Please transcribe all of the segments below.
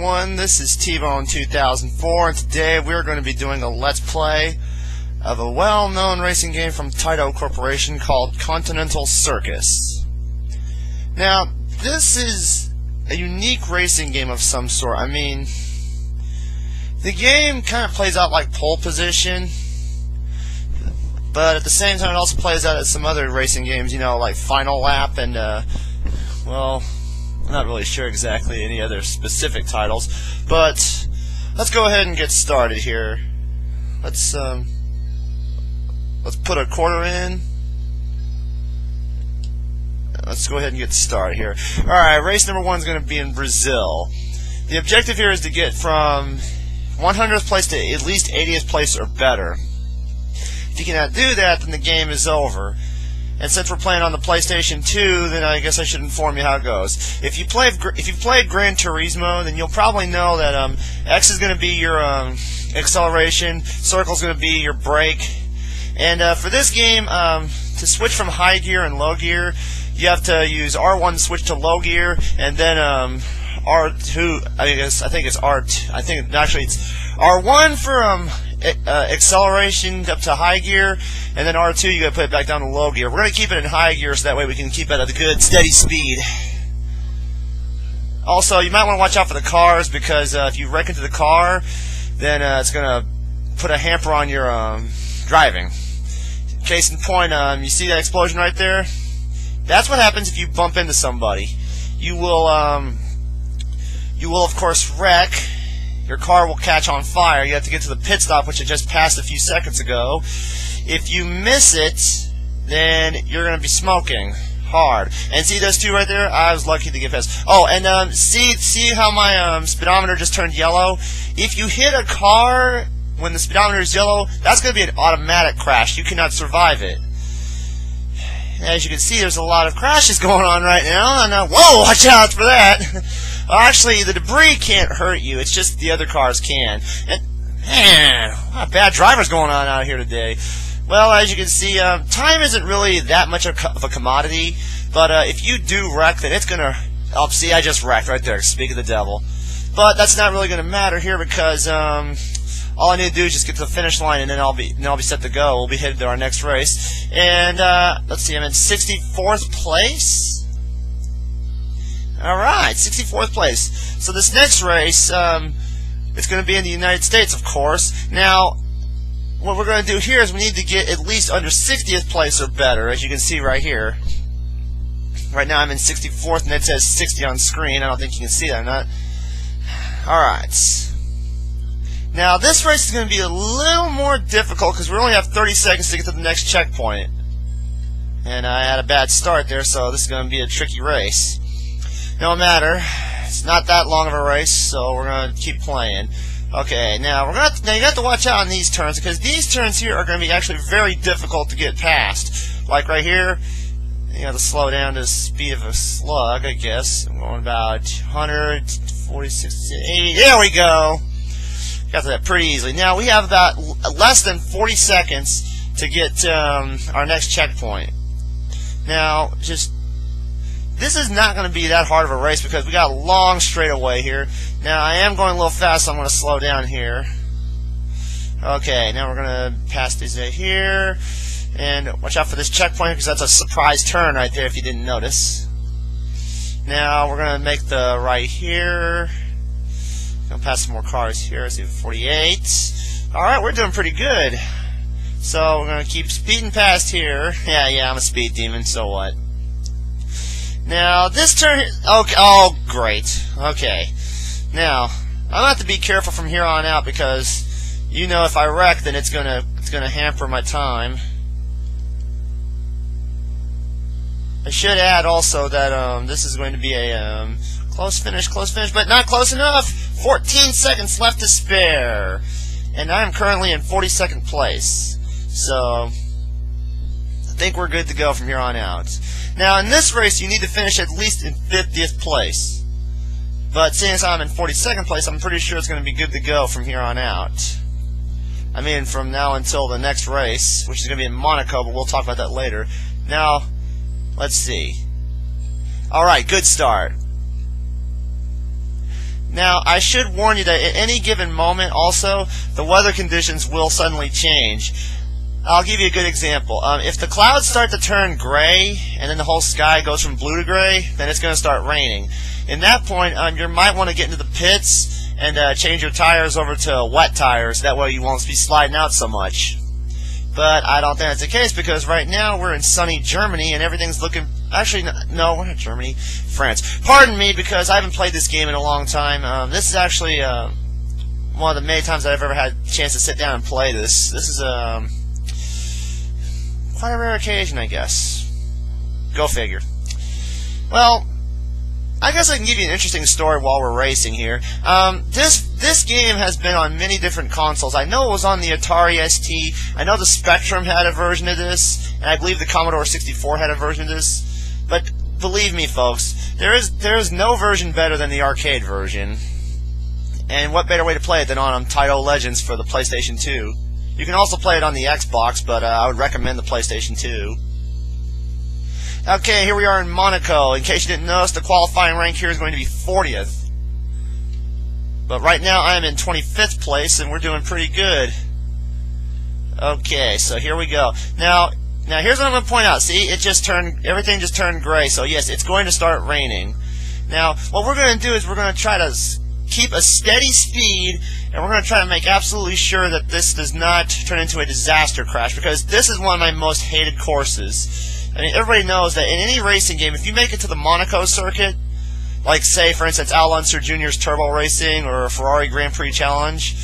everyone, this is T-Bone 2004, and today we're going to be doing a Let's Play of a well-known racing game from Taito Corporation called Continental Circus. Now, this is a unique racing game of some sort. I mean, the game kind of plays out like pole position, but at the same time it also plays out as some other racing games, you know, like Final Lap and, well, I'm not really sure exactly any other specific titles, but let's go ahead and get started here. Let's put a quarter in. Let's go ahead and get started here. Alright, race number 1 is going to be in Brazil. The objective here is to get from 100th place to at least 80th place or better. If you cannot do that, then the game is over. And since we're playing on the PlayStation 2, then I guess I should inform you how it goes. If you've played Gran Turismo, then you'll probably know that X is going to be your acceleration, circle is going to be your brake. And for this game, to switch from high gear and low gear, you have to use R1 to switch to low gear, and then R2. I think it's R2. I think actually it's R1 for acceleration up to high gear, and then R2 you gotta put it back down to low gear. We're gonna keep it in high gear so that way we can keep it at a good steady speed. Also, you might want to watch out for the cars, because if you wreck into the car, then it's gonna put a hamper on your driving. Case in point, you see that explosion right there? That's what happens if you bump into somebody. You will of course wreck. Your car will catch on fire. You have to get to the pit stop, which I just passed a few seconds ago. If you miss it, then you're going to be smoking hard. And see those two right there? I was lucky to get past. Oh, and see how my speedometer just turned yellow? If you hit a car when the speedometer is yellow, that's going to be an automatic crash. You cannot survive it. As you can see, there's a lot of crashes going on right now. And, whoa, watch out for that. Well, actually, the debris can't hurt you. It's just the other cars can. And, man, a lot of bad drivers going on out here today. Well, as you can see, time isn't really that much of a commodity. But if you do wreck, then it's going to... Oh, see, I just wrecked right there. Speak of the devil. But that's not really going to matter here, because all I need to do is just get to the finish line, and then I'll be set to go. We'll be headed to our next race. And let's see, I'm in 64th place. Alright, 64th place. So this next race, it's going to be in the United States, of course. Now, what we're going to do here is we need to get at least under 60th place or better, as you can see right here. Right now I'm in 64th, and it says 60 on screen. I don't think you can see that or not. Alright. Now, this race is going to be a little more difficult, because we only have 30 seconds to get to the next checkpoint. And I had a bad start there, so this is going to be a tricky race. No matter, it's not that long of a race, so we're gonna keep playing. Okay, now you got to watch out on these turns, because these turns here are going to be actually very difficult to get past. Like right here, you got to slow down to the speed of a slug, I guess. I'm going about 146, 80. There we go. Got to that pretty easily. Now we have about less than 40 seconds to get our next checkpoint. Now, this is not going to be that hard of a race, because we got a long straightaway here. Now, I am going a little fast, so I'm going to slow down here. Okay, now we're going to pass these right here. And watch out for this checkpoint, because that's a surprise turn right there if you didn't notice. Now, we're going to make the right here. Going to pass some more cars here. Let's see, 48. Alright, we're doing pretty good. So, we're going to keep speeding past here. Yeah, I'm a speed demon, so what? Now, this turn... Okay, oh, great. Okay. Now, I'm going to have to be careful from here on out, because, you know, if I wreck, then it's gonna hamper my time. I should add also that this is going to be a close finish, but not close enough! 14 seconds left to spare! And I'm currently in 42nd place. So, I think we're good to go from here on out. Now, in this race, you need to finish at least in 50th place. But since I'm in 42nd place, I'm pretty sure it's going to be good to go from here on out. I mean, from now until the next race, which is going to be in Monaco, but we'll talk about that later. Now, let's see. Alright, good start. Now, I should warn you that at any given moment, also, the weather conditions will suddenly change. I'll give you a good example. If the clouds start to turn gray, and then the whole sky goes from blue to gray, then it's going to start raining. In that point, you might want to get into the pits and change your tires over to wet tires. That way you won't be sliding out so much. But I don't think that's the case, because right now we're in sunny Germany and everything's looking... Actually, no, we're not Germany. France. Pardon me, because I haven't played this game in a long time. This is actually one of the many times I've ever had a chance to sit down and play this. This is quite a rare occasion, I guess. Go figure. Well, I guess I can give you an interesting story while we're racing here. This game has been on many different consoles. I know it was on the Atari ST. I know the Spectrum had a version of this, and I believe the Commodore 64 had a version of this. But believe me, folks, there is no version better than the arcade version. And what better way to play it than on Taito Legends for the PlayStation 2? You can also play it on the Xbox, but I would recommend the PlayStation 2. Okay, here we are in Monaco. In case you didn't notice, the qualifying rank here is going to be 40th. But right now I am in 25th place, and we're doing pretty good. Okay, so here we go. Now here's what I'm going to point out. See, everything just turned gray. So yes, it's going to start raining. Now, what we're going to do is we're going to try to keep a steady speed, and we're going to try to make absolutely sure that this does not turn into a disaster crash, because this is one of my most hated courses. I mean, everybody knows that in any racing game, if you make it to the Monaco circuit, like, say, for instance, Al Unser Jr.'s Turbo Racing or Ferrari Grand Prix Challenge,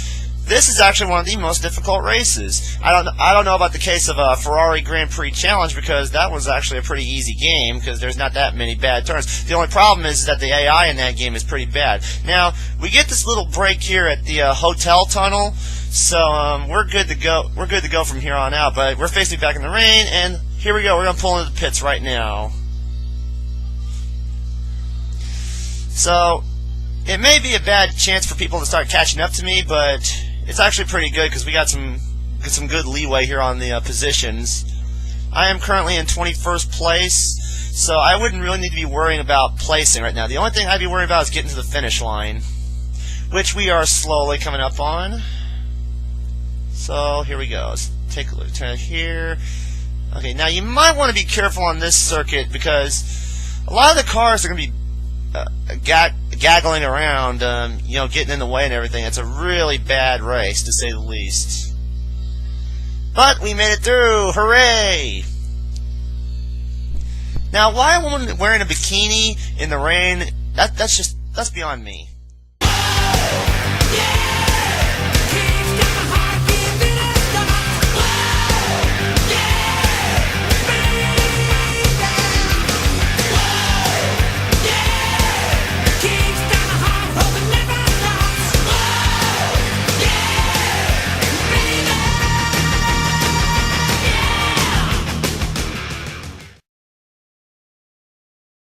this is actually one of the most difficult races. I don't know about the case of Ferrari Grand Prix Challenge, because that was actually a pretty easy game, because there's not that many bad turns. The only problem is that the AI in that game is pretty bad. Now, we get this little break here at the hotel tunnel, so we're good to go. We're good to go from here on out, but we're facing back in the rain, and here we go. We're going to pull into the pits right now. So, it may be a bad chance for people to start catching up to me, but it's actually pretty good, because we got some good leeway here on the positions. I am currently in 21st place, so I wouldn't really need to be worrying about placing right now. The only thing I'd be worried about is getting to the finish line, which we are slowly coming up on. So here we go. Let's take a look. Turn here. Okay, now you might want to be careful on this circuit, because a lot of the cars are going to be gaggling around, getting in the way and everything. It's a really bad race, to say the least. But we made it through! Hooray! Now, why a woman wearing a bikini in the rain, that's beyond me.